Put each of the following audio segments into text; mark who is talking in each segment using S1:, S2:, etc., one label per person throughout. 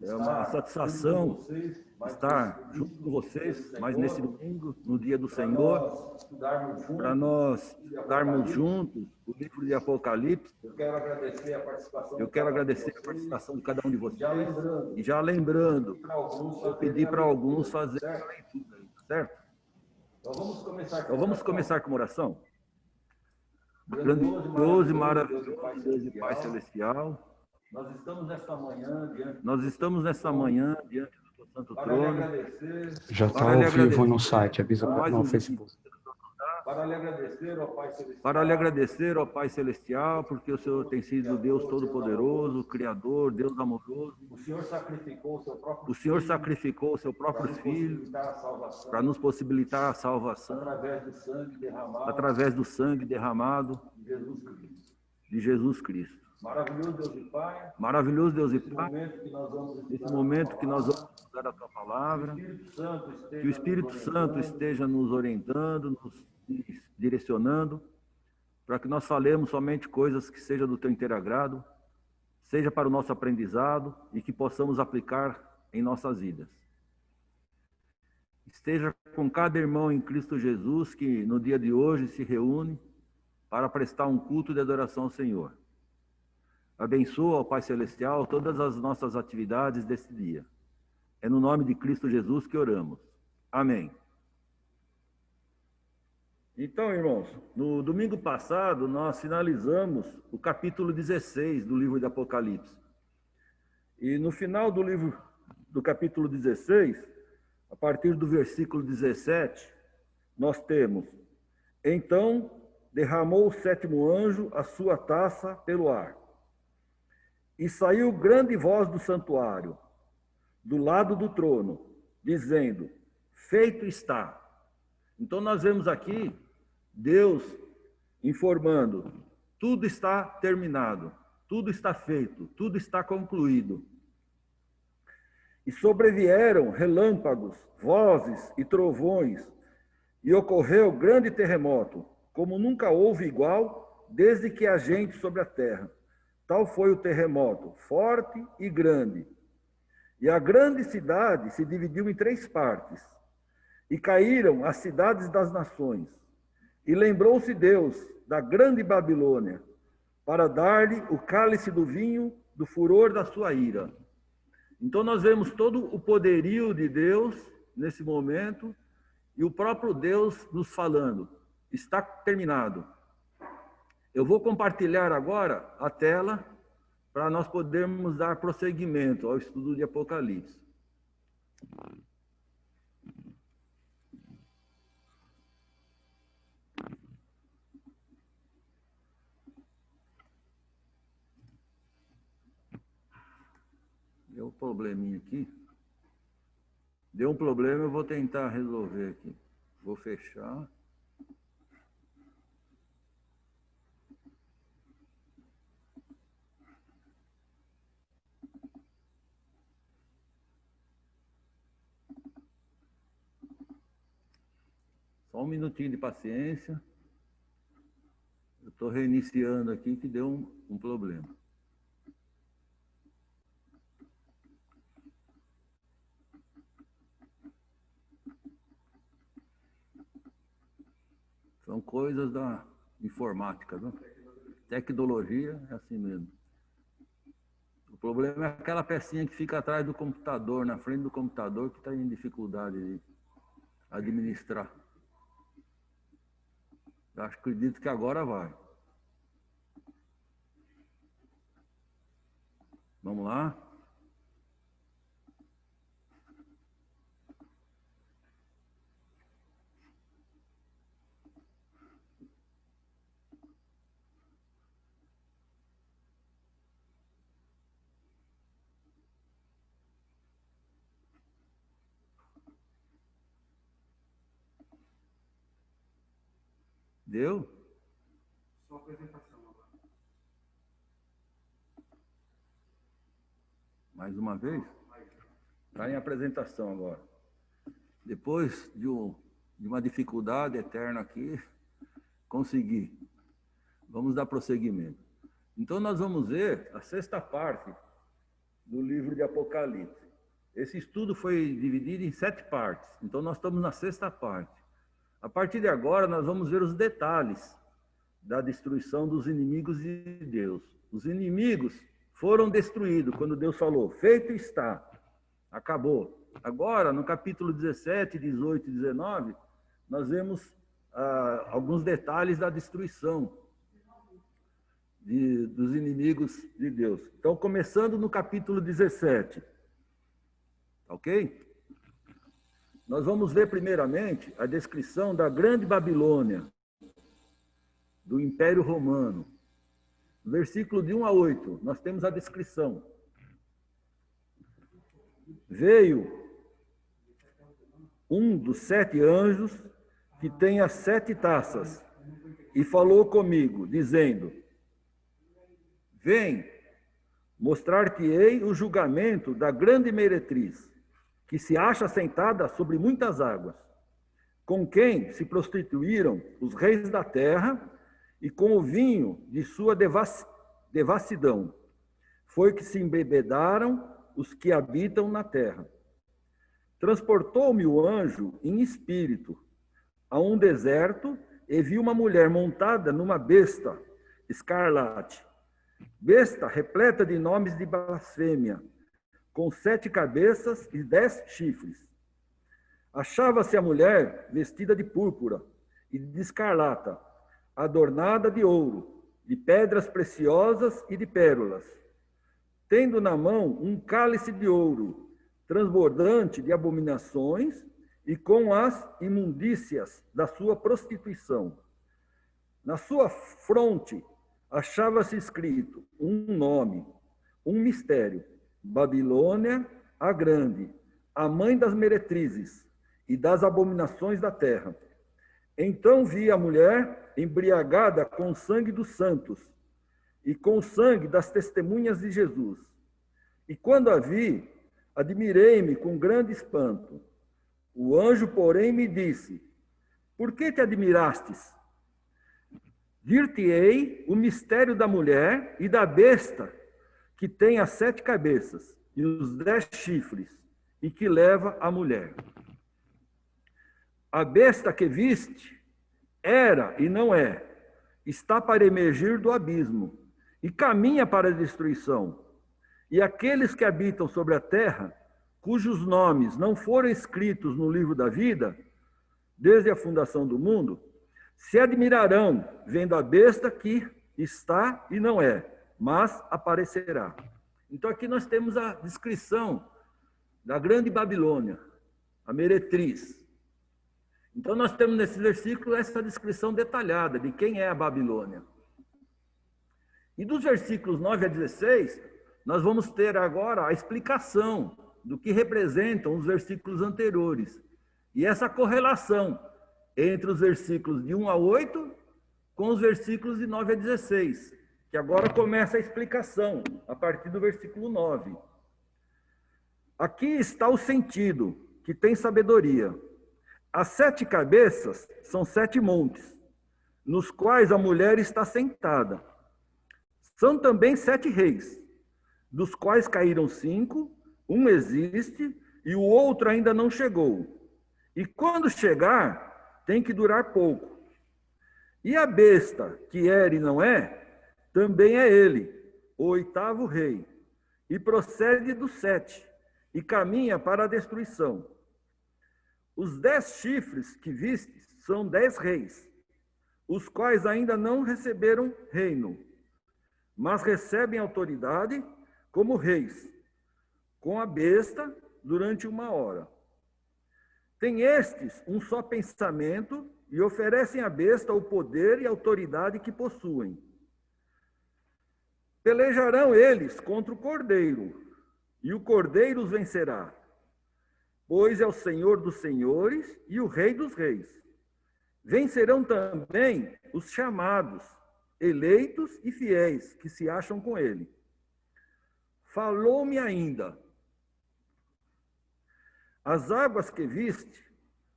S1: É uma satisfação estar junto com vocês mais nesse domingo, no dia do Senhor, para nós estudarmos juntos o livro de Apocalipse.
S2: Eu quero agradecer a participação
S1: de cada um de vocês. E já lembrando, vou pedir para alguns fazerem a leitura, certo? Então vamos começar com uma oração. Grandioso e maravilhoso Deus e Pai Celestial, nós estamos nessa manhã diante do teu santo trono.
S3: Já está ao vivo no site, avisa no Facebook.
S1: Para lhe agradecer, ó Pai Celestial, porque o Senhor tem sido Deus Todo-Poderoso, Criador, Deus amoroso. O Senhor sacrificou o seu próprio Filho para nos possibilitar a salvação através do sangue derramado de Jesus Cristo. Maravilhoso Deus e Pai, nesse momento que nós vamos estudar a Tua Palavra, que o Espírito Santo esteja nos orientando, nos direcionando, para que nós falemos somente coisas que sejam do Teu inteiro agrado, seja para o nosso aprendizado e que possamos aplicar em nossas vidas. Esteja com cada irmão em Cristo Jesus que no dia de hoje se reúne para prestar um culto de adoração ao Senhor. Abençoa, ó Pai Celestial, todas as nossas atividades desse dia. É no nome de Cristo Jesus que oramos. Amém. Então, irmãos, no domingo passado nós finalizamos o capítulo 16 do livro de Apocalipse. E no final do livro do capítulo 16, a partir do versículo 17, nós temos: Então derramou o sétimo anjo a sua taça pelo ar. E saiu grande voz do santuário, do lado do trono, dizendo: Feito está. Então nós vemos aqui Deus informando: tudo está terminado, tudo está feito, tudo está concluído. E sobrevieram relâmpagos, vozes e trovões, e ocorreu grande terremoto, como nunca houve igual desde que há gente sobre a terra. Tal foi o terremoto, forte e grande. E a grande cidade se dividiu em 3 partes. E caíram as cidades das nações. E lembrou-se Deus da grande Babilônia, para dar-lhe o cálice do vinho do furor da sua ira. Então nós vemos todo o poderio de Deus nesse momento, e o próprio Deus nos falando: está terminado. Eu vou compartilhar agora a tela para nós podermos dar prosseguimento ao estudo de Apocalipse. Deu um probleminha aqui. Deu um problema, eu vou tentar resolver aqui. Vou fechar. Só um minutinho de paciência. Eu estou reiniciando aqui que deu um problema. São coisas da informática, não? Tecnologia é assim mesmo. O problema é aquela pecinha que fica atrás do computador, na frente do computador, que está em dificuldade de administrar. Eu acredito que agora vai. Vamos lá? Deu?
S3: Só apresentação agora.
S1: Mais uma vez? Está em apresentação agora. Depois de uma dificuldade eterna aqui, consegui. Vamos dar prosseguimento. Então, nós vamos ver a 6ª parte do livro de Apocalipse. Esse estudo foi dividido em 7 partes, então nós estamos na 6ª parte. A partir de agora, nós vamos ver os detalhes da destruição dos inimigos de Deus. Os inimigos foram destruídos quando Deus falou, feito está, acabou. Agora, no capítulo 17, 18 e 19, nós vemos alguns detalhes da destruição dos inimigos de Deus. Então, começando no capítulo 17, ok? Nós vamos ver primeiramente a descrição da Grande Babilônia, do Império Romano. No versículo de 1 a 8, nós temos a descrição. Veio um dos 7 anjos que tem as 7 taças e falou comigo, dizendo, vem, mostrar-te-ei o julgamento da grande meretriz, que se acha sentada sobre muitas águas, com quem se prostituíram os reis da terra e com o vinho de sua devassidão. Foi que se embebedaram os que habitam na terra. Transportou-me o anjo em espírito a um deserto e vi uma mulher montada numa besta escarlate, besta repleta de nomes de blasfêmia, com 7 cabeças e 10 chifres. Achava-se a mulher vestida de púrpura e de escarlata, adornada de ouro, de pedras preciosas e de pérolas, tendo na mão um cálice de ouro, transbordante de abominações e com as imundícias da sua prostituição. Na sua fronte achava-se escrito um nome, um mistério, Babilônia a Grande, a mãe das meretrizes e das abominações da terra. Então vi a mulher embriagada com o sangue dos santos e com o sangue das testemunhas de Jesus. E quando a vi, admirei-me com grande espanto. O anjo, porém, me disse, por que te admirastes? Dir-te-ei o mistério da mulher e da besta, que tem as 7 cabeças e os 10 chifres, e que leva a mulher. A besta que viste era e não é, está para emergir do abismo, e caminha para a destruição. E aqueles que habitam sobre a terra, cujos nomes não foram escritos no livro da vida, desde a fundação do mundo, se admirarão vendo a besta que está e não é, mas aparecerá. Então aqui nós temos a descrição da Grande Babilônia, a meretriz. Então nós temos nesse versículo essa descrição detalhada de quem é a Babilônia. E dos versículos 9 a 16, nós vamos ter agora a explicação do que representam os versículos anteriores. E essa correlação entre os versículos de 1 a 8 com os versículos de 9 a 16, que agora começa a explicação, a partir do versículo 9. Aqui está o sentido, que tem sabedoria. As 7 cabeças são 7 montes, nos quais a mulher está sentada. São também 7 reis, dos quais caíram 5, um existe e o outro ainda não chegou. E quando chegar, tem que durar pouco. E a besta, que era e não é, também é ele, o 8º rei, e procede dos 7, e caminha para a destruição. Os 10 chifres que vistes são 10 reis, os quais ainda não receberam reino, mas recebem autoridade como reis, com a besta durante 1 hora. Tem estes um só pensamento e oferecem à besta o poder e a autoridade que possuem. Pelejarão eles contra o Cordeiro, e o Cordeiro os vencerá, pois é o Senhor dos senhores e o Rei dos reis. Vencerão também os chamados, eleitos e fiéis, que se acham com ele. Falou-me ainda, as águas que viste,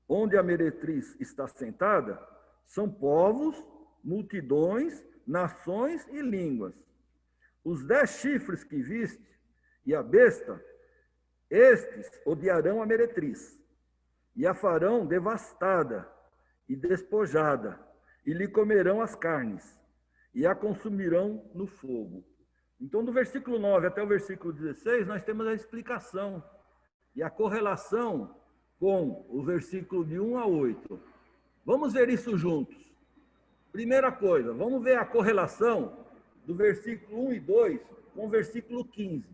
S1: onde a meretriz está sentada, são povos, multidões, nações e línguas. Os 10 chifres que viste e a besta, estes odiarão a meretriz, e a farão devastada e despojada, e lhe comerão as carnes, e a consumirão no fogo. Então, do versículo 9 até o versículo 16, nós temos a explicação e a correlação com o versículo de 1 a 8. Vamos ver isso juntos. Primeira coisa, vamos ver a correlação do versículo 1 e 2 com o versículo 15.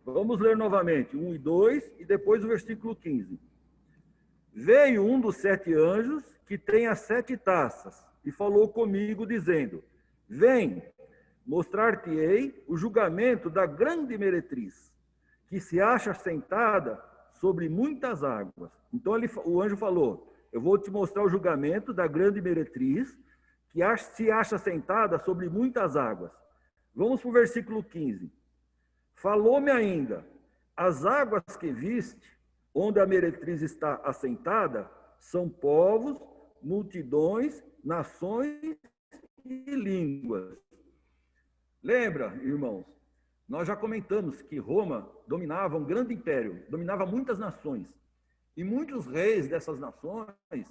S1: Vamos ler novamente 1 e 2 e depois o versículo 15. Veio um dos 7 anjos que tem as 7 taças e falou comigo dizendo: vem, mostrar-te-ei o julgamento da grande meretriz, que se acha sentada sobre muitas águas. Então o anjo falou: eu vou te mostrar o julgamento da grande meretriz, que se acha sentada sobre muitas águas. Vamos para o versículo 15. Falou-me ainda: as águas que viste, onde a meretriz está assentada, são povos, multidões, nações e línguas. Lembra, irmãos, nós já comentamos que Roma dominava um grande império, dominava muitas nações. E muitos reis dessas nações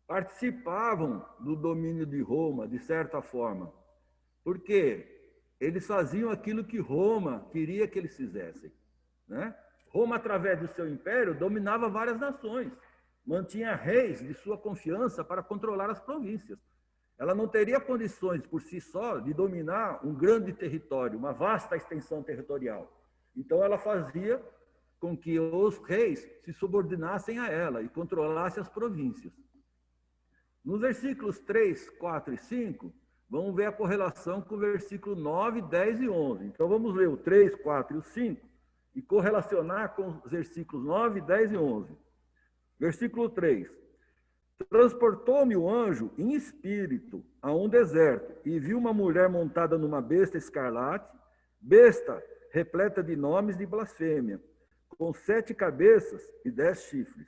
S1: participavam do domínio de Roma, de certa forma. Porque eles faziam aquilo que Roma queria que eles fizessem, né? Roma, através do seu império, dominava várias nações, mantinha reis de sua confiança para controlar as províncias. Ela não teria condições, por si só, de dominar um grande território, uma vasta extensão territorial. Então, ela fazia com que os reis se subordinassem a ela e controlassem as províncias. Nos versículos 3, 4 e 5, vamos ver a correlação com o versículo 9, 10 e 11. Então, vamos ler o 3, 4 e o 5 e correlacionar com os versículos 9, 10 e 11. Versículo 3. Transportou-me o anjo em espírito a um deserto e vi uma mulher montada numa besta escarlate, besta repleta de nomes de blasfêmia, com 7 cabeças e 10 chifres.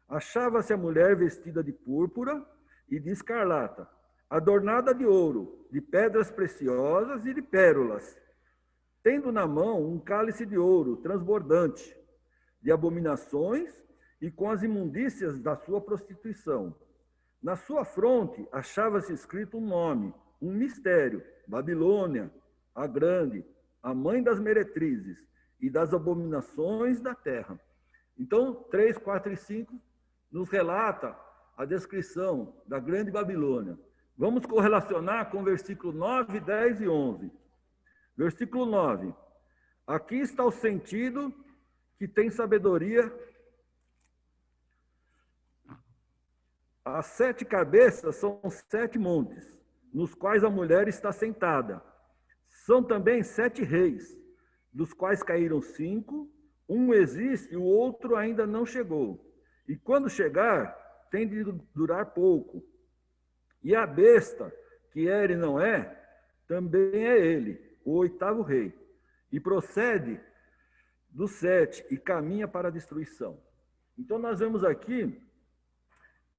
S1: Achava-se a mulher vestida de púrpura e de escarlata, adornada de ouro, de pedras preciosas e de pérolas, tendo na mão um cálice de ouro transbordante, de abominações e com as imundícias da sua prostituição. Na sua fronte achava-se escrito um nome, um mistério: Babilônia, a grande, a mãe das meretrizes e das abominações da terra. Então, 3, 4 e 5 nos relata a descrição da grande Babilônia. Vamos correlacionar com o versículo 9, 10 e 11. Versículo 9. Aqui está o sentido que tem sabedoria. As 7 cabeças são 7 montes, nos quais a mulher está sentada. São também 7 reis, dos quais caíram 5, um existe e o outro ainda não chegou. E quando chegar, tem de durar pouco. E a besta, que era e não é, também é ele, o 8º rei. E procede dos 7 e caminha para a destruição. Então nós vemos aqui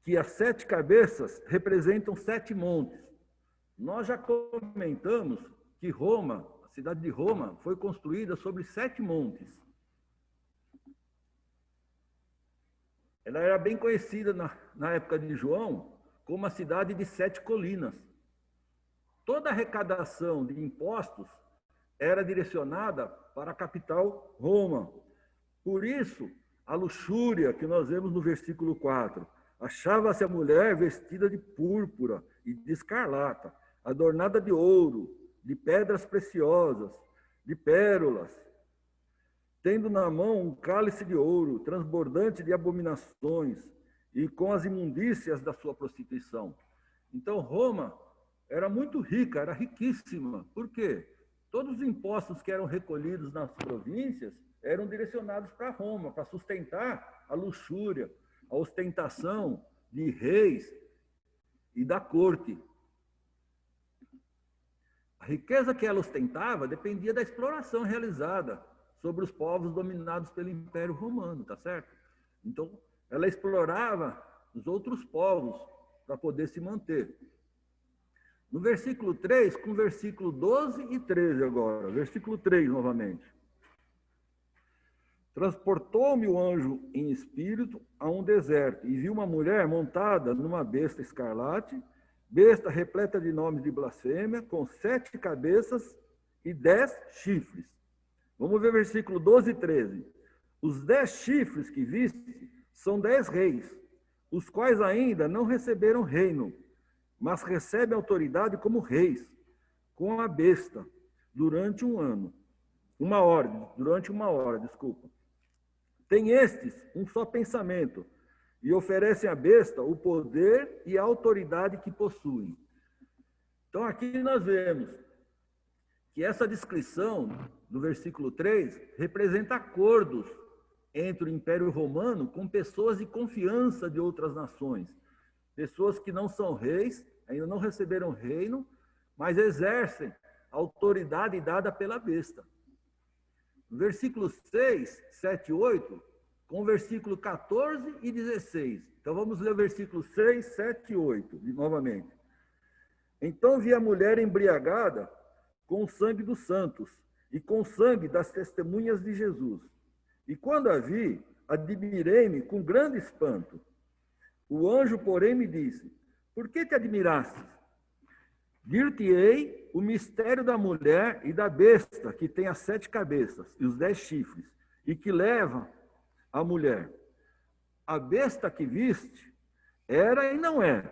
S1: que as 7 cabeças representam 7 montes. Nós já comentamos que Roma, a cidade de Roma, foi construída sobre 7 montes. Ela era bem conhecida na época de João como a cidade de 7 colinas. Toda a arrecadação de impostos era direcionada para a capital Roma. Por isso, a luxúria que nós vemos no versículo 4. Achava-se a mulher vestida de púrpura e de escarlata, adornada de ouro, de pedras preciosas, de pérolas, tendo na mão um cálice de ouro, transbordante de abominações, e com as imundícias da sua prostituição. Então, Roma era muito rica, era riquíssima. Por quê? Todos os impostos que eram recolhidos nas províncias eram direcionados para Roma, para sustentar a luxúria, a ostentação de reis e da corte. A riqueza que ela ostentava dependia da exploração realizada sobre os povos dominados pelo Império Romano, tá certo? Então, ela explorava os outros povos para poder se manter. No versículo 3, com o versículo 12 e 13 agora. Versículo 3 novamente. Transportou-me o anjo em espírito a um deserto e vi uma mulher montada numa besta escarlate, besta repleta de nomes de blasfêmia, com 7 cabeças e 10 chifres. Vamos ver versículo 12 e 13. Os 10 chifres que viste são 10 reis, os quais ainda não receberam reino, mas recebem autoridade como reis, com a besta, durante durante uma hora, desculpa. Tem estes um só pensamento, e oferecem à besta o poder e a autoridade que possuem. Então aqui nós vemos que essa descrição do versículo 3 representa acordos entre o Império Romano com pessoas de confiança de outras nações. Pessoas que não são reis, ainda não receberam reino, mas exercem a autoridade dada pela besta. Versículos 6, 7 e 8, com o versículo 14 e 16. Então vamos ler o versículo 6, 7 e 8, novamente. Então vi a mulher embriagada com o sangue dos santos e com o sangue das testemunhas de Jesus. E quando a vi, admirei-me com grande espanto. O anjo, porém, me disse: por que te admirastes? Dir-te-ei o mistério da mulher e da besta, que tem as 7 cabeças e os 10 chifres, e que leva a mulher. A besta que viste era e não é,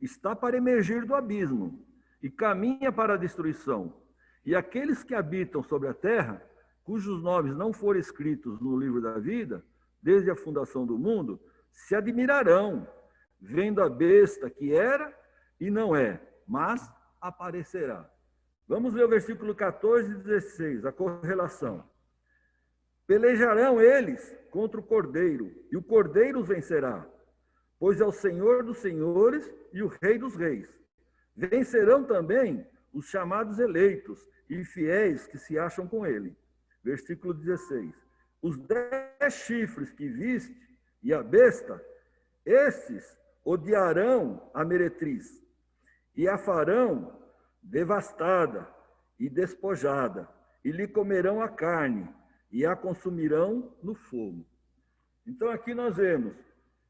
S1: está para emergir do abismo, e caminha para a destruição. E aqueles que habitam sobre a terra, cujos nomes não forem escritos no livro da vida, desde a fundação do mundo, se admirarão, vendo a besta que era e não é, mas aparecerá. Vamos ler o versículo 14 e 16, a correlação. Pelejarão eles contra o Cordeiro, e o Cordeiro os vencerá, pois é o Senhor dos senhores e o Rei dos reis. Vencerão também os chamados eleitos e fiéis que se acham com ele. Versículo 16. Os 10 chifres que viste e a besta, esses odiarão a meretriz e a farão devastada e despojada, e lhe comerão a carne e a consumirão no fogo. Então aqui nós vemos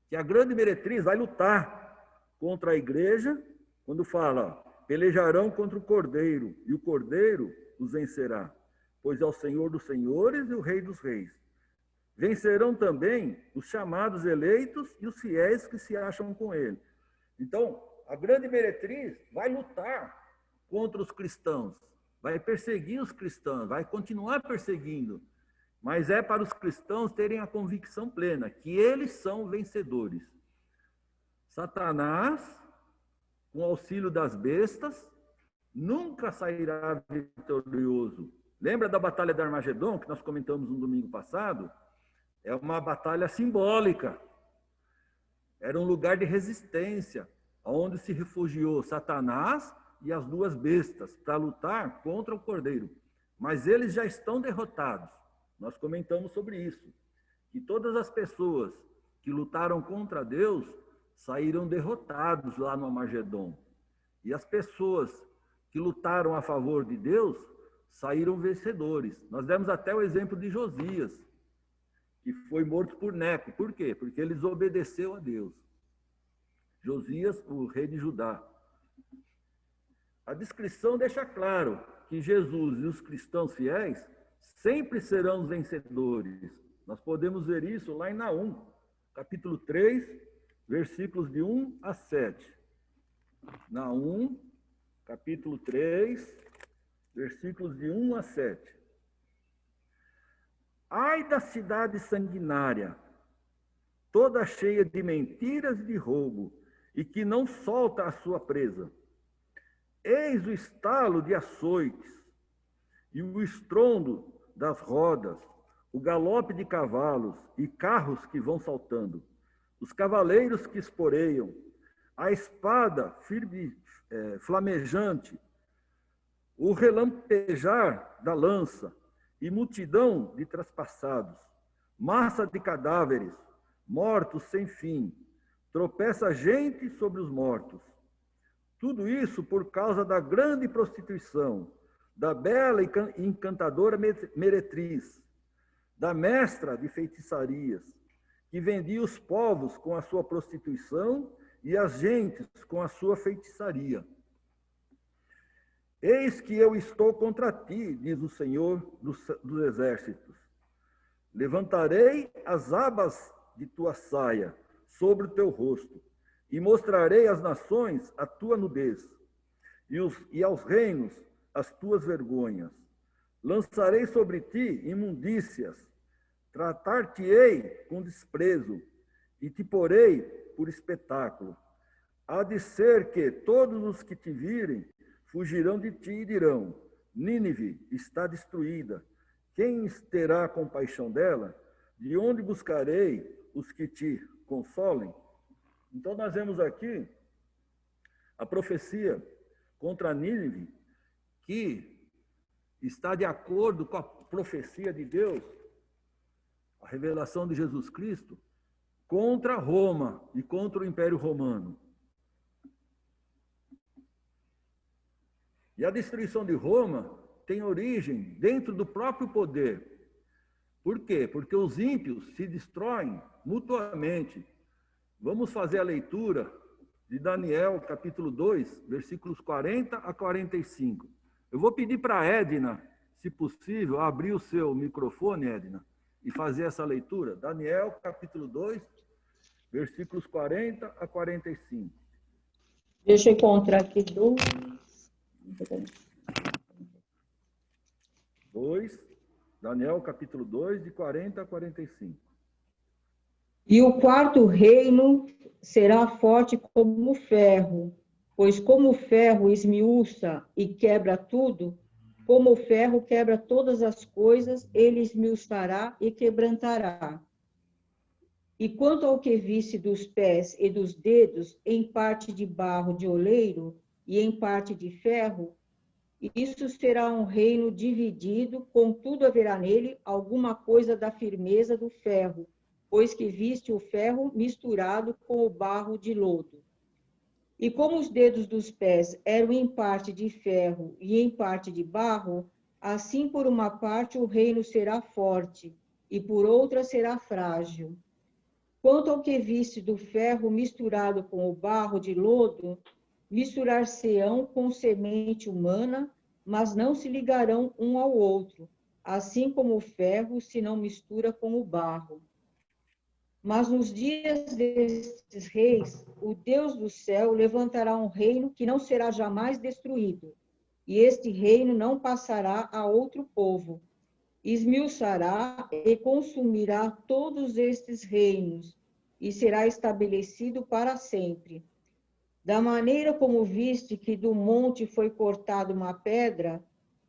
S1: que a grande meretriz vai lutar contra a igreja, quando fala, pelejarão contra o Cordeiro, e o Cordeiro os vencerá, pois é o Senhor dos senhores e o Rei dos reis. Vencerão também os chamados eleitos e os fiéis que se acham com ele. Então, a grande meretriz vai lutar contra os cristãos, vai perseguir os cristãos, vai continuar perseguindo, mas é para os cristãos terem a convicção plena que eles são vencedores. Satanás, com o auxílio das bestas, nunca sairá vitorioso. Lembra da batalha de Armagedon, que nós comentamos no domingo passado? É uma batalha simbólica. Era um lugar de resistência, onde se refugiou Satanás e as 2 bestas para lutar contra o Cordeiro. Mas eles já estão derrotados. Nós comentamos sobre isso. Que todas as pessoas que lutaram contra Deus saíram derrotados lá no Armagedon. E as pessoas que lutaram a favor de Deus saíram vencedores. Nós demos até o exemplo de Josias, que foi morto por Neco. Por quê? Porque ele desobedeceu a Deus. Josias, o rei de Judá. A descrição deixa claro que Jesus e os cristãos fiéis sempre serão os vencedores. Nós podemos ver isso lá em Naum, capítulo 3, versículos de 1 a 7. Naum, capítulo 3, versículos de 1 a 7. Ai da cidade sanguinária, toda cheia de mentiras e de roubo, e que não solta a sua presa. Eis o estalo de açoites, e o estrondo das rodas, o galope de cavalos e carros que vão saltando, os cavaleiros que esporeiam, a espada firme, flamejante, o relampejar da lança, e multidão de traspassados, massa de cadáveres, mortos sem fim, tropeça gente sobre os mortos. Tudo isso por causa da grande prostituição, da bela e encantadora meretriz, da mestra de feitiçarias, que vendia os povos com a sua prostituição e as gentes com a sua feitiçaria. Eis que eu estou contra ti, diz o Senhor dos exércitos. Levantarei as abas de tua saia sobre o teu rosto, e mostrarei às nações a tua nudez, e aos reinos as tuas vergonhas. Lançarei sobre ti imundícias, tratar-te-ei com desprezo, e te porei por espetáculo. Há de ser que todos os que te virem fugirão de ti e dirão: Nínive está destruída. Quem terá compaixão dela? De onde buscarei os que te consolem? Então, nós vemos aqui a profecia contra Nínive, que está de acordo com a profecia de Deus, a revelação de Jesus Cristo, contra Roma e contra o Império Romano. E a destruição de Roma tem origem dentro do próprio poder. Por quê? Porque os ímpios se destroem mutuamente. Vamos fazer a leitura de Daniel, capítulo 2, versículos 40 a 45. Eu vou pedir para a Edna, se possível, abrir o seu microfone, Edna, e fazer essa leitura. Daniel, capítulo 2, versículos 40 a 45.
S4: Deixa eu encontrar aqui
S1: 2, Daniel, capítulo 2, de 40 a 45.
S4: E o quarto reino será forte como o ferro, pois como o ferro esmiuça e quebra tudo, como o ferro quebra todas as coisas, ele esmiuçará e quebrantará. E quanto ao que visse dos pés e dos dedos, em parte de barro de oleiro e em parte de ferro, isso será um reino dividido, contudo haverá nele alguma coisa da firmeza do ferro, pois que viste o ferro misturado com o barro de lodo. E como os dedos dos pés eram em parte de ferro e em parte de barro, assim por uma parte o reino será forte, e por outra será frágil. Quanto ao que viste do ferro misturado com o barro de lodo, misturar-se-ão com semente humana, mas não se ligarão um ao outro, assim como o ferro se não mistura com o barro. Mas nos dias destes reis, o Deus do céu levantará um reino que não será jamais destruído, e este reino não passará a outro povo. Esmiuçará e consumirá todos estes reinos, e será estabelecido para sempre. Da maneira como viste que do monte foi cortada uma pedra,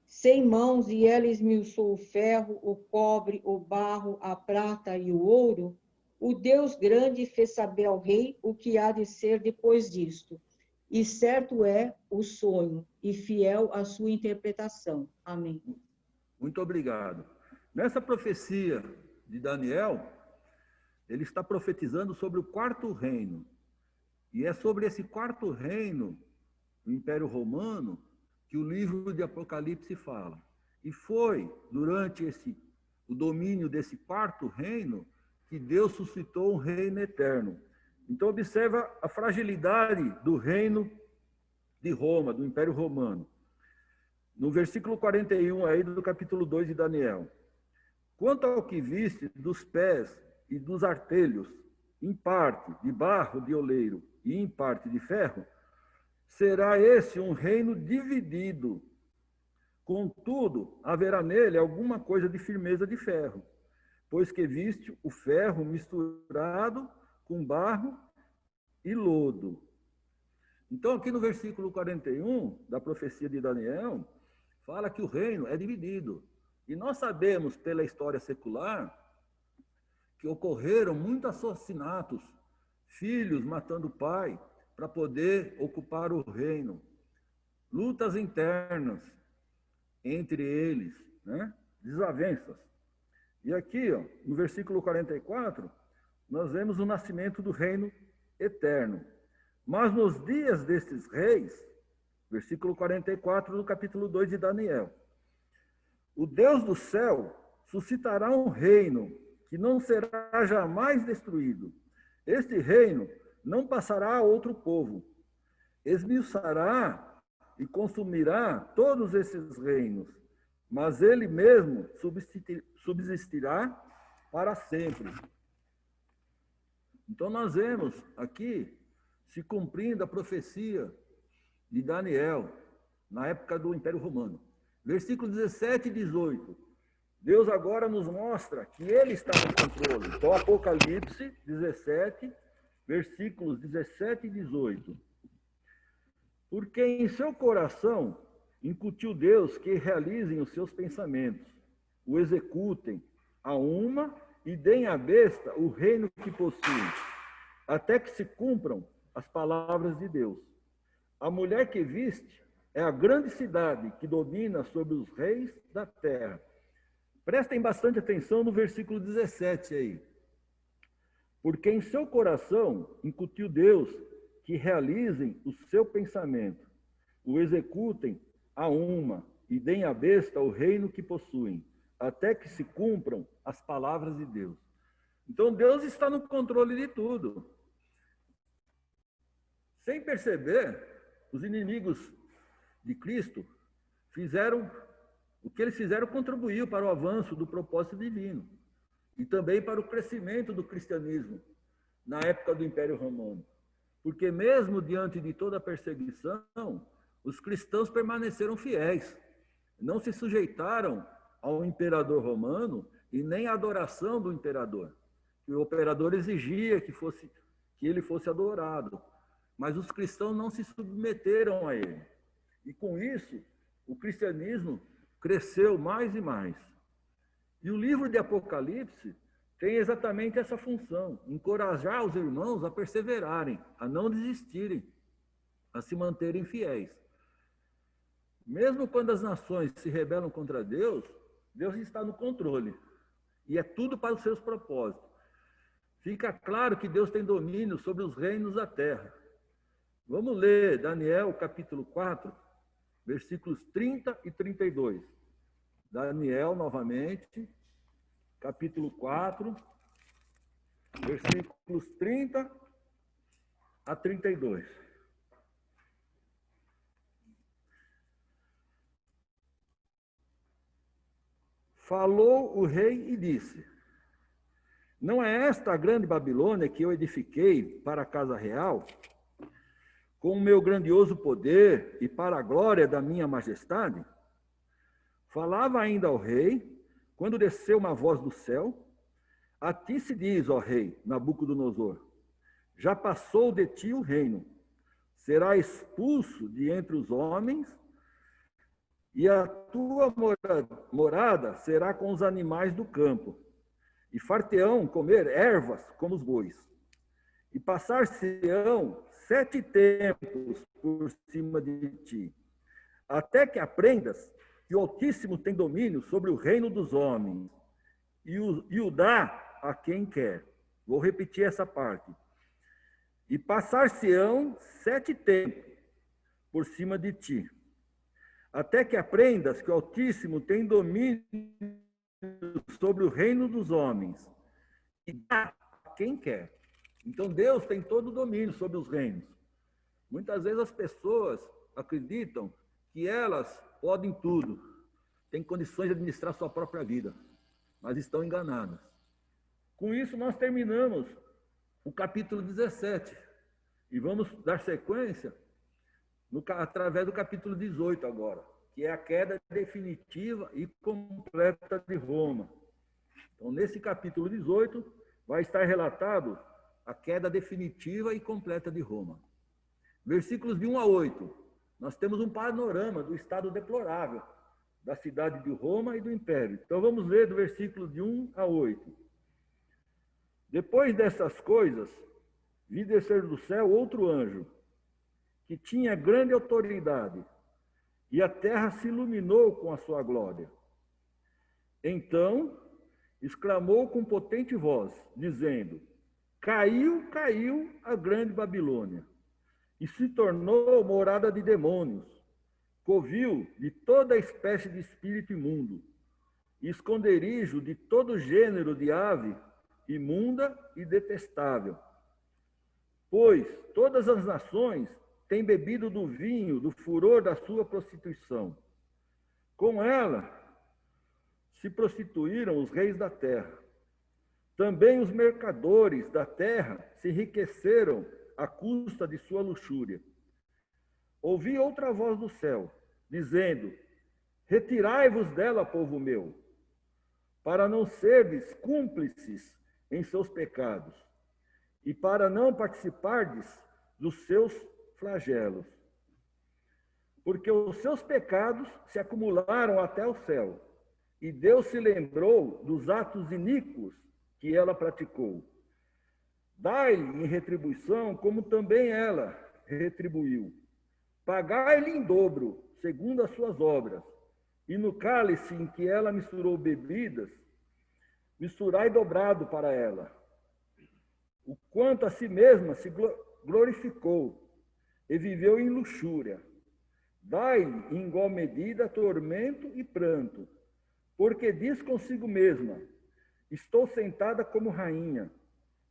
S4: 100 mãos, e ela esmiuçou o ferro, o cobre, o barro, a prata e o ouro, o Deus grande fez saber ao rei o que há de ser depois disto. E certo é o sonho, e fiel a sua interpretação. Amém.
S1: Muito obrigado. Nessa profecia de Daniel, ele está profetizando sobre o quarto reino. E é sobre esse quarto reino, o Império Romano, que o livro de Apocalipse fala. E foi durante o domínio desse quarto reino que Deus suscitou um reino eterno. Então, observa a fragilidade do reino de Roma, do Império Romano. No versículo 41 aí do capítulo 2 de Daniel. Quanto ao que viste dos pés e dos artelhos, em parte de barro de oleiro e em parte de ferro, será esse um reino dividido. Contudo, haverá nele alguma coisa de firmeza de ferro, pois que viste o ferro misturado com barro e lodo. Então, aqui no versículo 41 da profecia de Daniel, fala que o reino é dividido. E nós sabemos, pela história secular, que ocorreram muitos assassinatos, filhos matando o pai para poder ocupar o reino. Lutas internas entre eles, né? Desavenças. E aqui, ó, no versículo 44, nós vemos o nascimento do reino eterno. Mas nos dias destes reis, versículo 44 do capítulo 2 de Daniel, o Deus do céu suscitará um reino que não será jamais destruído. Este reino não passará a outro povo. Esmiuçará e consumirá todos esses reinos, mas ele mesmo subsistirá para sempre. Então nós vemos aqui se cumprindo a profecia de Daniel na época do Império Romano. Versículos 17 e 18. Deus agora nos mostra que ele está no controle. Então, Apocalipse 17, versículos 17 e 18. Porque em seu coração incutiu Deus que realizem os seus pensamentos, o executem a uma e deem à besta o reino que possuem, até que se cumpram as palavras de Deus. A mulher que viste é a grande cidade que domina sobre os reis da terra. Prestem bastante atenção no versículo 17 aí. Porque em seu coração incutiu Deus que realizem o seu pensamento, o executem a uma e deem à besta o reino que possuem, até que se cumpram as palavras de Deus. Então Deus está no controle de tudo. Sem perceber, os inimigos de Cristo fizeram o que eles fizeram, contribuiu para o avanço do propósito divino e também para o crescimento do cristianismo na época do Império Romano. Porque mesmo diante de toda a perseguição, os cristãos permaneceram fiéis, não se sujeitaram ao imperador romano e nem à adoração do imperador. O imperador exigia que ele fosse adorado, mas os cristãos não se submeteram a ele. E com isso, o cristianismo cresceu mais e mais. E o livro de Apocalipse tem exatamente essa função, encorajar os irmãos a perseverarem, a não desistirem, a se manterem fiéis. Mesmo quando as nações se rebelam contra Deus, Deus está no controle. E é tudo para os seus propósitos. Fica claro que Deus tem domínio sobre os reinos da terra. Vamos ler Daniel, capítulo 4, versículos 30 e 32. Daniel, novamente, capítulo 4, versículos 30 a 32. Falou o rei e disse: não é esta a grande Babilônia que eu edifiquei para a casa real, com o meu grandioso poder e para a glória da minha majestade? Falava ainda ao rei, quando desceu uma voz do céu: a ti se diz, ó rei Nabucodonosor, já passou de ti o reino, será expulso de entre os homens, e a tua morada será com os animais do campo, e far-te-ão comer ervas como os bois, e passar-se-ão 7 tempos por cima de ti, até que aprendas que o Altíssimo tem domínio sobre o reino dos homens, e o dá a quem quer. Vou repetir essa parte. E passar-se-ão 7 tempos por cima de ti, até que aprendas que o Altíssimo tem domínio sobre o reino dos homens, e dá a quem quer. Então Deus tem todo o domínio sobre os reinos. Muitas vezes as pessoas acreditam que elas podem tudo, têm condições de administrar sua própria vida, mas estão enganadas. Com isso, nós terminamos o capítulo 17 e vamos dar sequência através do capítulo 18 agora, que é a queda definitiva e completa de Roma. Então, nesse capítulo 18, vai estar relatado a queda definitiva e completa de Roma. Versículos de 1 a 8, nós temos um panorama do estado deplorável da cidade de Roma e do Império. Então, vamos ler do versículo de 1 a 8. Depois dessas coisas, vi descer do céu outro anjo, que tinha grande autoridade, e a terra se iluminou com a sua glória. Então, exclamou com potente voz, dizendo: caiu, caiu a grande Babilônia, e se tornou morada de demônios, covil de toda espécie de espírito imundo, e esconderijo de todo gênero de ave imunda e detestável. Pois todas as nações têm bebido do vinho, do furor da sua prostituição. Com ela se prostituíram os reis da terra. Também os mercadores da terra se enriqueceram à custa de sua luxúria. Ouvi outra voz do céu, dizendo: retirai-vos dela, povo meu, para não serdes cúmplices em seus pecados, e para não participardes dos seus flagelos. Porque os seus pecados se acumularam até o céu, e Deus se lembrou dos atos iníquos que ela praticou. Dai-lhe em retribuição, como também ela retribuiu. Pagai-lhe em dobro, segundo as suas obras. E no cálice em que ela misturou bebidas, misturai dobrado para ela. O quanto a si mesma se glorificou e viveu em luxúria. Dai-lhe em igual medida tormento e pranto, porque diz consigo mesma: estou sentada como rainha,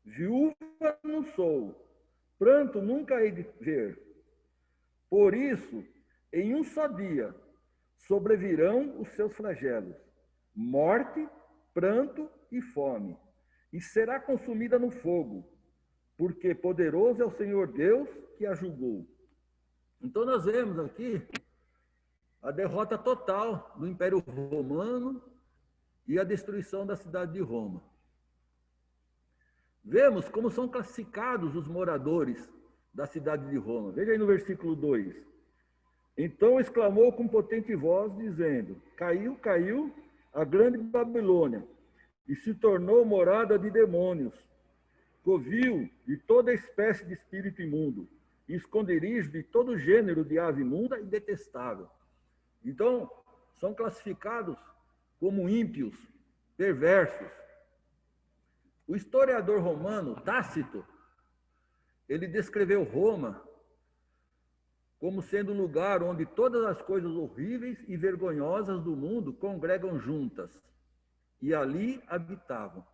S1: viúva não sou, pranto nunca hei de ver. Por isso, em um só dia, sobrevirão os seus flagelos, morte, pranto e fome, e será consumida no fogo, porque poderoso é o Senhor Deus que a julgou. Então nós vemos aqui a derrota total do Império Romano e a destruição da cidade de Roma. Vemos como são classificados os moradores da cidade de Roma. Veja aí no versículo 2. Então exclamou com potente voz, dizendo: caiu, caiu a grande Babilônia, e se tornou morada de demônios, covil de toda espécie de espírito imundo, e esconderijo de todo gênero de ave imunda e detestável. Então, são classificados como ímpios, perversos. O historiador romano, Tácito, ele descreveu Roma como sendo um lugar onde todas as coisas horríveis e vergonhosas do mundo congregam juntas, e ali habitavam.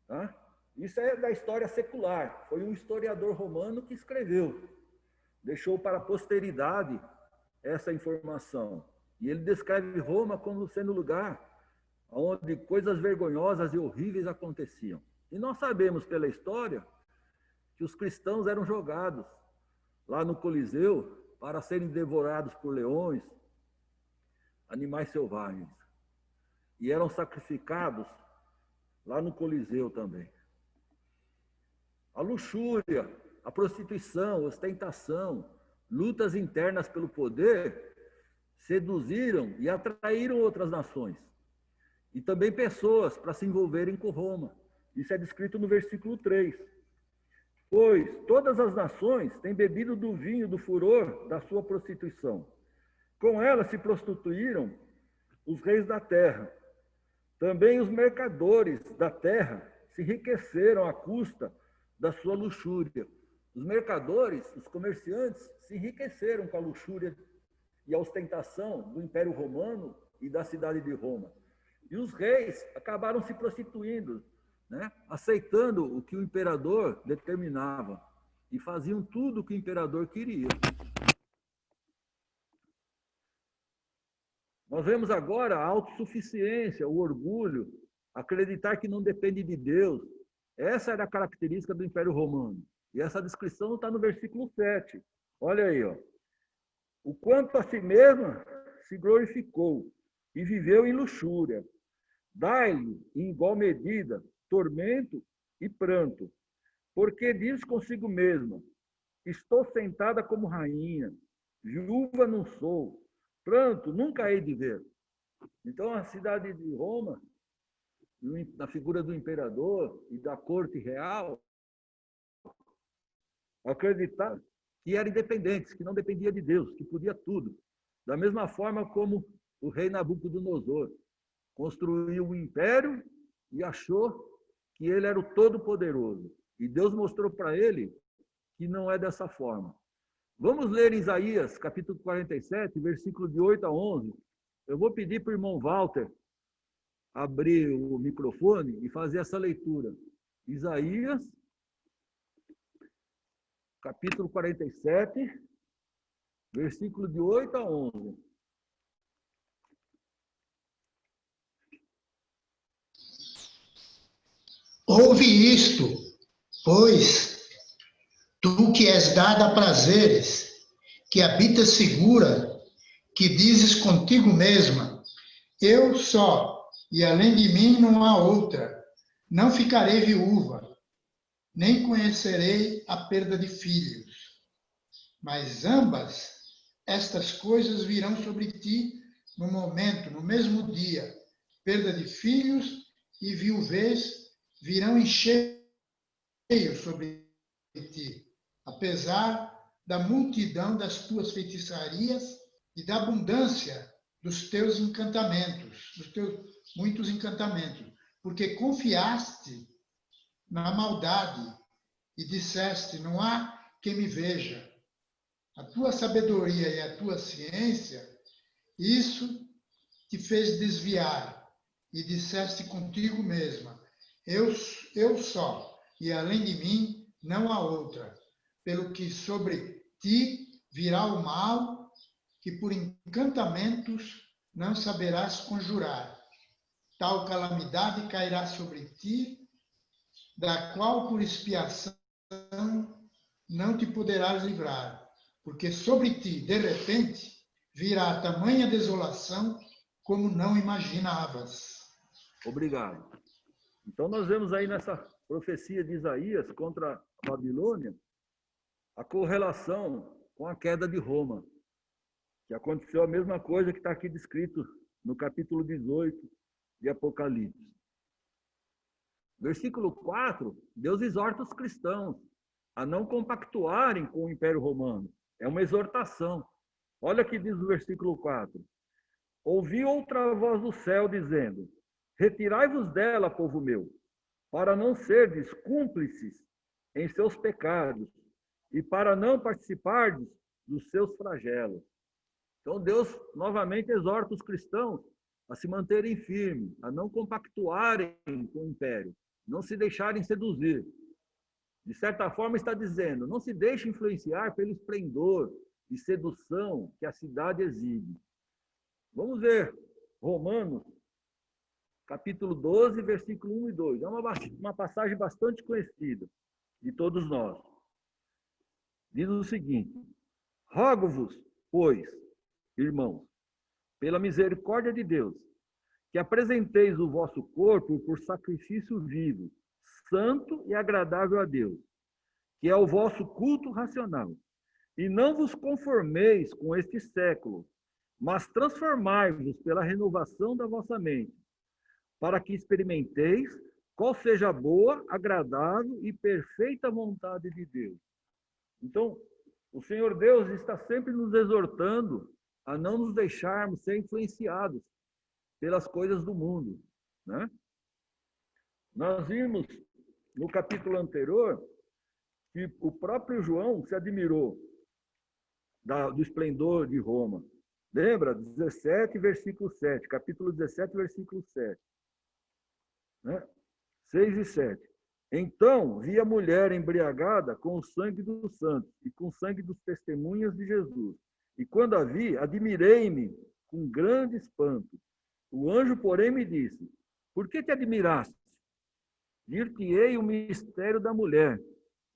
S1: Tá? Isso é da história secular, foi um historiador romano que escreveu, deixou para a posteridade essa informação. E ele descreve Roma como sendo um lugar onde coisas vergonhosas e horríveis aconteciam. E nós sabemos pela história que os cristãos eram jogados lá no Coliseu para serem devorados por leões, animais selvagens. E eram sacrificados lá no Coliseu também. A luxúria, a prostituição, a ostentação, lutas internas pelo poder seduziram e atraíram outras nações. E também pessoas para se envolverem com Roma. Isso é descrito no versículo 3. Pois todas as nações têm bebido do vinho do furor da sua prostituição. Com ela se prostituíram os reis da terra. Também os mercadores da terra se enriqueceram à custa da sua luxúria. Os mercadores, os comerciantes, se enriqueceram com a luxúria e a ostentação do Império Romano e da cidade de Roma. E os reis acabaram se prostituindo, né? Aceitando o que o imperador determinava e faziam tudo o que o imperador queria. Nós vemos agora a autossuficiência, o orgulho, acreditar que não depende de Deus. Essa era a característica do Império Romano. E essa descrição está no versículo 7. Olha aí, ó. O quanto a si mesma se glorificou e viveu em luxúria. Dai-lhe, em igual medida, tormento e pranto, porque diz consigo mesma: estou sentada como rainha, viúva não sou, pranto nunca hei de ver. Então, a cidade de Roma, na figura do imperador e da corte real, acreditaram que eram independentes, que não dependia de Deus, que podia tudo. Da mesma forma como o rei Nabucodonosor construiu um império e achou que ele era o todo-poderoso. E Deus mostrou para ele que não é dessa forma. Vamos ler Isaías, capítulo 47, versículo de 8 a 11. Eu vou pedir para o irmão Walter abrir o microfone e fazer essa leitura. Isaías, capítulo 47, versículo de 8 a 11.
S5: Ouve isto, pois, tu que és dada a prazeres, que habitas segura, que dizes contigo mesma, eu só, e além de mim não há outra, não ficarei viúva, nem conhecerei a perda de filhos. Mas ambas estas coisas virão sobre ti no momento, no mesmo dia, perda de filhos e viuvez virão em cheio sobre ti, apesar da multidão das tuas feitiçarias e da abundância dos teus encantamentos, dos teus muitos encantamentos, porque confiaste na maldade e disseste, não há quem me veja. A tua sabedoria e a tua ciência, isso te fez desviar e disseste contigo mesma, eu só, e além de mim não há outra, pelo que sobre ti virá o mal, que por encantamentos não saberás conjurar. Tal calamidade cairá sobre ti, da qual por expiação não te poderás livrar, porque sobre ti, de repente, virá tamanha desolação como não imaginavas.
S1: Obrigado. Então, nós vemos aí nessa profecia de Isaías contra a Babilônia a correlação com a queda de Roma, que aconteceu a mesma coisa que está aqui descrito no capítulo 18 de Apocalipse. Versículo 4, Deus exorta os cristãos a não compactuarem com o Império Romano. É uma exortação. Olha o que diz o versículo 4. Ouvi outra voz do céu dizendo, retirai-vos dela, povo meu, para não serdes cúmplices em seus pecados e para não participardes dos seus flagelos. Então Deus novamente exorta os cristãos a se manterem firmes, a não compactuarem com o império, não se deixarem seduzir. De certa forma está dizendo, não se deixe influenciar pelo esplendor e sedução que a cidade exibe. Vamos ver Romanos, capítulo 12, versículo 1 e 2. É uma passagem bastante conhecida de todos nós. Diz o seguinte, rogo-vos, pois, irmãos, pela misericórdia de Deus, que apresenteis o vosso corpo por sacrifício vivo, santo e agradável a Deus, que é o vosso culto racional. E não vos conformeis com este século, mas transformai-vos pela renovação da vossa mente, para que experimenteis qual seja a boa, agradável e perfeita vontade de Deus. Então, o Senhor Deus está sempre nos exortando a não nos deixarmos ser influenciados pelas coisas do mundo, né? Nós vimos no capítulo anterior que o próprio João se admirou do esplendor de Roma. Lembra? 17, versículo 7. Capítulo 17, versículo 7. Né? 6 e 7. Então vi a mulher embriagada com o sangue dos santos e com o sangue dos testemunhas de Jesus. E quando a vi, admirei-me com grande espanto. O anjo, porém, me disse, por que te admiraste? Dir-te-ei o mistério da mulher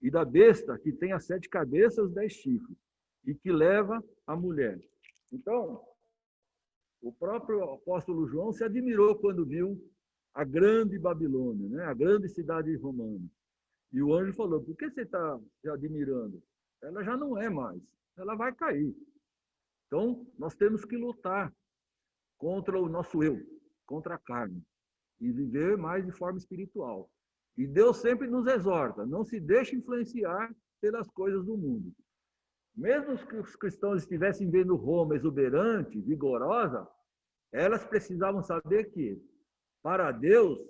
S1: e da besta que tem as 7 cabeças e 10 chifres e que leva a mulher. Então, o próprio apóstolo João se admirou quando viu a grande Babilônia, né? A grande cidade romana. E o anjo falou, por que você está se admirando? Ela já não é mais, ela vai cair. Então, nós temos que lutar contra o nosso eu, contra a carne, e viver mais de forma espiritual. E Deus sempre nos exorta, não se deixe influenciar pelas coisas do mundo. Mesmo que os cristãos estivessem vendo Roma exuberante, vigorosa, elas precisavam saber que, para Deus,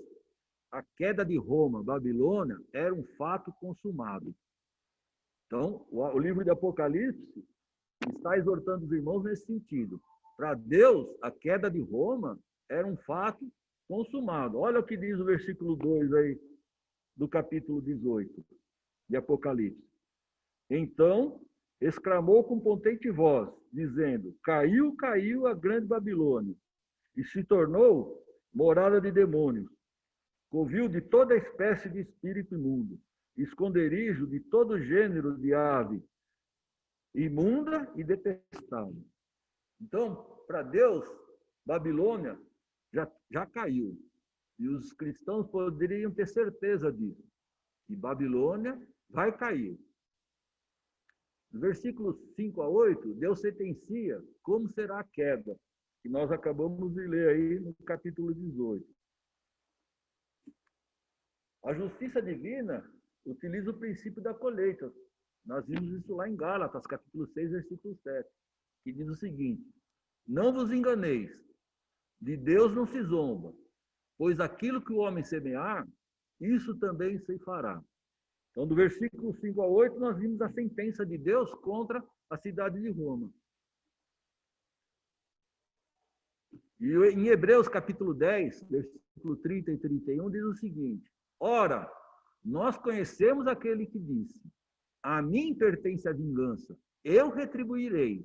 S1: a queda de Roma, Babilônia, era um fato consumado. Então, o livro de Apocalipse está exortando os irmãos nesse sentido. Para Deus, a queda de Roma era um fato consumado. Olha o que diz o versículo 2 aí do capítulo 18 de Apocalipse. Então, exclamou com potente voz, dizendo: caiu, caiu a grande Babilônia, e se tornou morada de demônios, covil de toda espécie de espírito imundo, esconderijo de todo gênero de ave, imunda e detestável. Então, para Deus, Babilônia já caiu. E os cristãos poderiam ter certeza disso. E Babilônia vai cair. No versículos 5 a 8, Deus sentencia como será a queda, que nós acabamos de ler aí no capítulo 18. A justiça divina utiliza o princípio da colheita. Nós vimos isso lá em Gálatas, capítulo 6, versículo 7, que diz o seguinte: não vos enganeis, de Deus não se zomba, pois aquilo que o homem semear, isso também se fará. Então, do versículo 5 a 8, nós vimos a sentença de Deus contra a cidade de Roma. E em Hebreus, capítulo 10, versículo 30 e 31, diz o seguinte: ora, nós conhecemos aquele que disse: a mim pertence a vingança, eu retribuirei.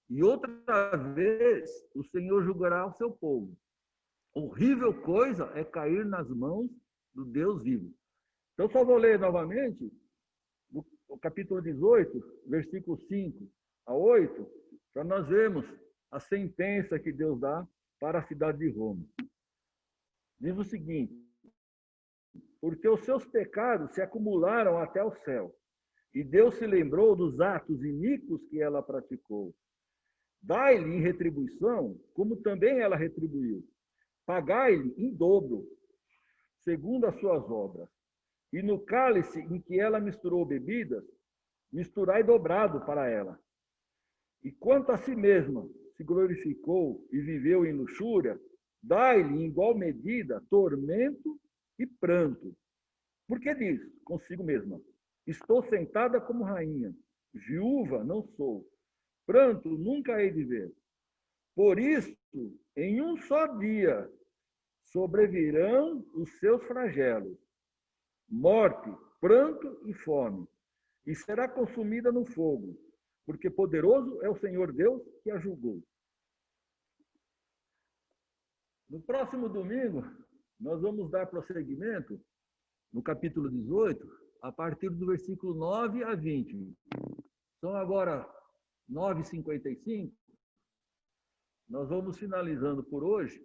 S1: E outra vez o Senhor julgará o seu povo. Horrível coisa é cair nas mãos do Deus vivo. Então, só vou ler novamente o capítulo 18, versículo 5 a 8, para nós vermos a sentença que Deus dá para a cidade de Roma. Diz o seguinte: porque os seus pecados se acumularam até o céu, e Deus se lembrou dos atos iníquos que ela praticou. Dai-lhe em retribuição, como também ela retribuiu. Pagai-lhe em dobro, segundo as suas obras. E no cálice em que ela misturou bebidas, misturai dobrado para ela. E quanto a si mesma se glorificou e viveu em luxúria, dai-lhe em igual medida tormento e pranto. Porque diz consigo mesma: estou sentada como rainha, viúva não sou, pranto nunca hei de ver. Por isso, em um só dia, sobrevirão os seus flagelos, morte, pranto e fome, e será consumida no fogo, porque poderoso é o Senhor Deus que a julgou. No próximo domingo, nós vamos dar prosseguimento no capítulo 18, a partir do versículo 9 a 20. São agora 9h55. Nós vamos finalizando por hoje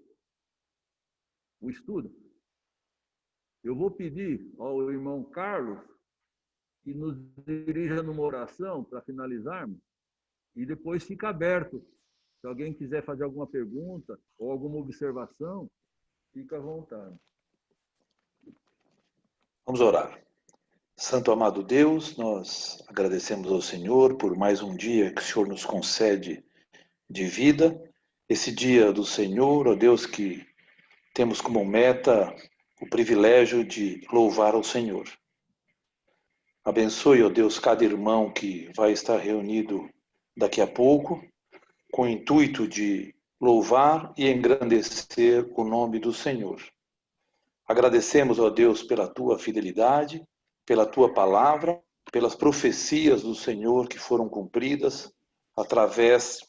S1: o estudo. Eu vou pedir ao irmão Carlos que nos dirija numa oração para finalizarmos, e depois fica aberto. Se alguém quiser fazer alguma pergunta ou alguma observação, fica à vontade.
S6: Vamos orar. Santo amado Deus, nós agradecemos ao Senhor por mais um dia que o Senhor nos concede de vida. Esse dia do Senhor, ó Deus, que temos como meta o privilégio de louvar ao Senhor. Abençoe, ó Deus, cada irmão que vai estar reunido daqui a pouco, com o intuito de louvar e engrandecer o nome do Senhor. Agradecemos, ó Deus, pela tua fidelidade, pela tua palavra, pelas profecias do Senhor que foram cumpridas através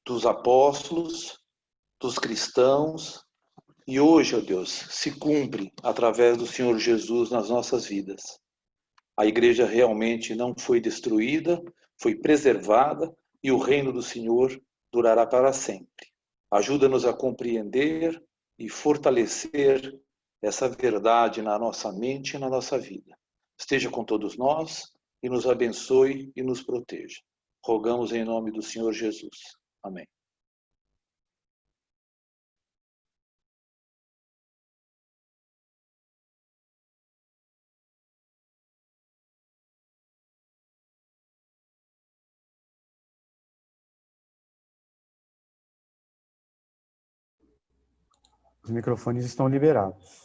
S6: dos apóstolos, dos cristãos, e hoje, ó Deus, se cumpre através do Senhor Jesus nas nossas vidas. A igreja realmente não foi destruída, foi preservada, e o reino do Senhor durará para sempre. Ajuda-nos a compreender e fortalecer essa verdade na nossa mente e na nossa vida. Esteja com todos nós e nos abençoe e nos proteja. Rogamos em nome do Senhor Jesus. Amém.
S3: Os microfones estão liberados.